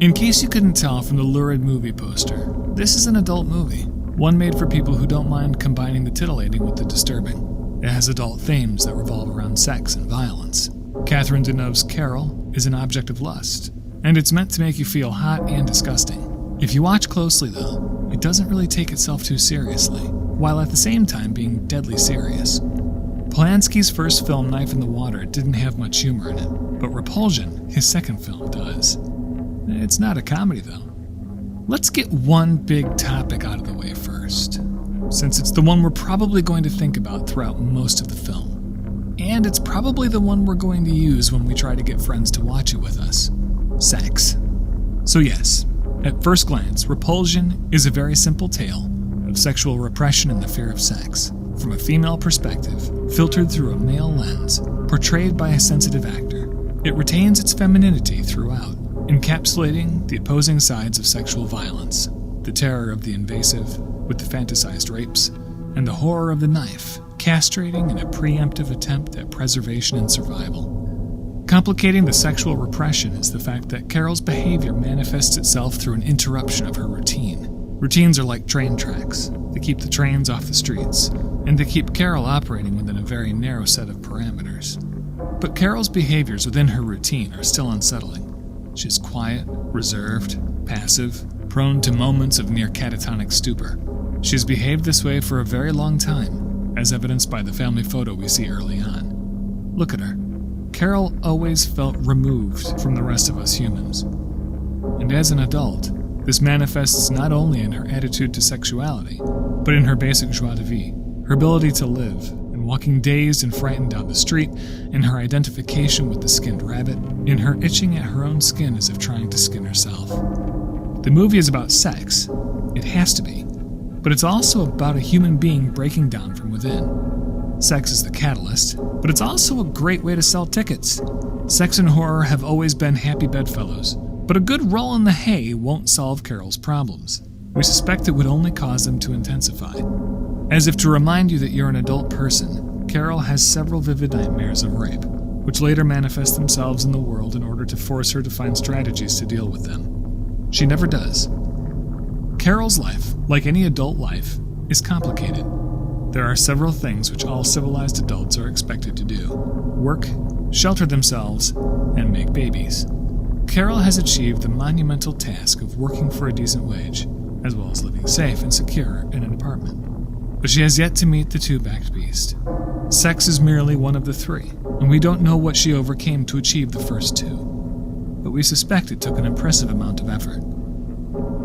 In case you couldn't tell from the lurid movie poster, this is an adult movie, one made for people who don't mind combining the titillating with the disturbing. It has adult themes that revolve around sex and violence. Catherine Deneuve's Carol is an object of lust, and it's meant to make you feel hot and disgusting. If you watch closely, though, it doesn't really take itself too seriously, while at the same time being deadly serious. Polanski's first film, Knife in the Water, didn't have much humor in it, but Repulsion, his second film, does. It's not a comedy, though. Let's get one big topic out of the way first, since it's the one we're probably going to think about throughout most of the film. And it's probably the one we're going to use when we try to get friends to watch it with us. Sex. So yes, at first glance, Repulsion is a very simple tale of sexual repression and the fear of sex, from a female perspective, filtered through a male lens, portrayed by a sensitive actor. It retains its femininity throughout, encapsulating the opposing sides of sexual violence, the terror of the invasive with the fantasized rapes, and the horror of the knife, castrating in a preemptive attempt at preservation and survival. Complicating the sexual repression is the fact that Carol's behavior manifests itself through an interruption of her routine. Routines are like train tracks. They keep the trains off the streets, and they keep Carol operating within a very narrow set of parameters. But Carol's behaviors within her routine are still unsettling. She's quiet, reserved, passive, prone to moments of near catatonic stupor. She's behaved this way for a very long time, as evidenced by the family photo we see early on. Look at her. Carol always felt removed from the rest of us humans. And as an adult, this manifests not only in her attitude to sexuality, but in her basic joie de vivre, her ability to live, in walking dazed and frightened down the street, in her identification with the skinned rabbit, in her itching at her own skin as if trying to skin herself. The movie is about sex. It has to be. But it's also about a human being breaking down from within. Sex is the catalyst, but it's also a great way to sell tickets. Sex and horror have always been happy bedfellows, but a good roll in the hay won't solve Carol's problems. We suspect it would only cause them to intensify. As if to remind you that you're an adult person, Carol has several vivid nightmares of rape, which later manifest themselves in the world in order to force her to find strategies to deal with them. She never does. Carol's life, like any adult life, is complicated. There are several things which all civilized adults are expected to do: work, shelter themselves, and make babies. Carol has achieved the monumental task of working for a decent wage, as well as living safe and secure in an apartment. But she has yet to meet the two-backed beast. Sex is merely one of the three, and we don't know what she overcame to achieve the first two. But we suspect it took an impressive amount of effort.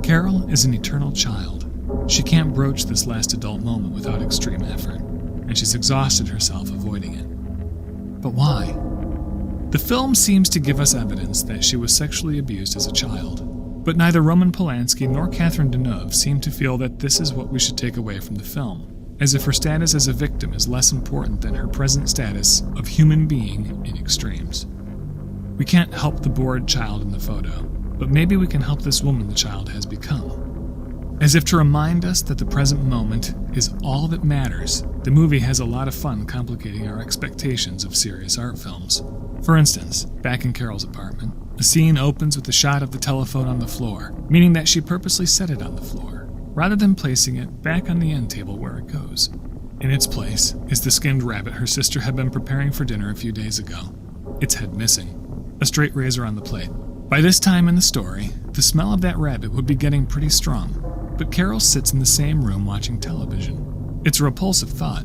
Carol is an eternal child. She can't broach this last adult moment without extreme effort, and she's exhausted herself avoiding it. But why? The film seems to give us evidence that she was sexually abused as a child. But neither Roman Polanski nor Catherine Deneuve seem to feel that this is what we should take away from the film, as if her status as a victim is less important than her present status of human being in extremes. We can't help the bored child in the photo, but maybe we can help this woman the child has become. As if to remind us that the present moment is all that matters, the movie has a lot of fun complicating our expectations of serious art films. For instance, back in Carol's apartment, the scene opens with a shot of the telephone on the floor, meaning that she purposely set it on the floor, rather than placing it back on the end table where it goes. In its place is the skinned rabbit her sister had been preparing for dinner a few days ago, its head missing, a straight razor on the plate. By this time in the story, the smell of that rabbit would be getting pretty strong, but Carol sits in the same room watching television. It's a repulsive thought.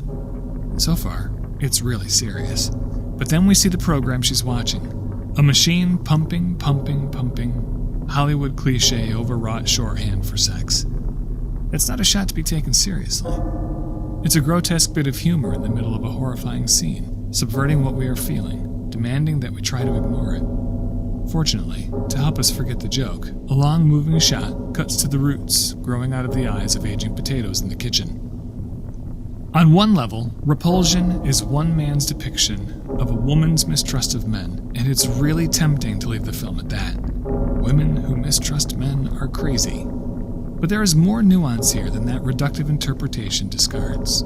So far, it's really serious. But then we see the program she's watching. A machine pumping. Hollywood cliché overwrought shorthand for sex. It's not a shot to be taken seriously. It's a grotesque bit of humor in the middle of a horrifying scene, subverting what we are feeling, demanding that we try to ignore it. Fortunately, to help us forget the joke, a long moving shot cuts to the roots growing out of the eyes of aging potatoes in the kitchen. On one level, Repulsion is one man's depiction of a woman's mistrust of men, and it's really tempting to leave the film at that. Women who mistrust men are crazy. But there is more nuance here than that reductive interpretation discards.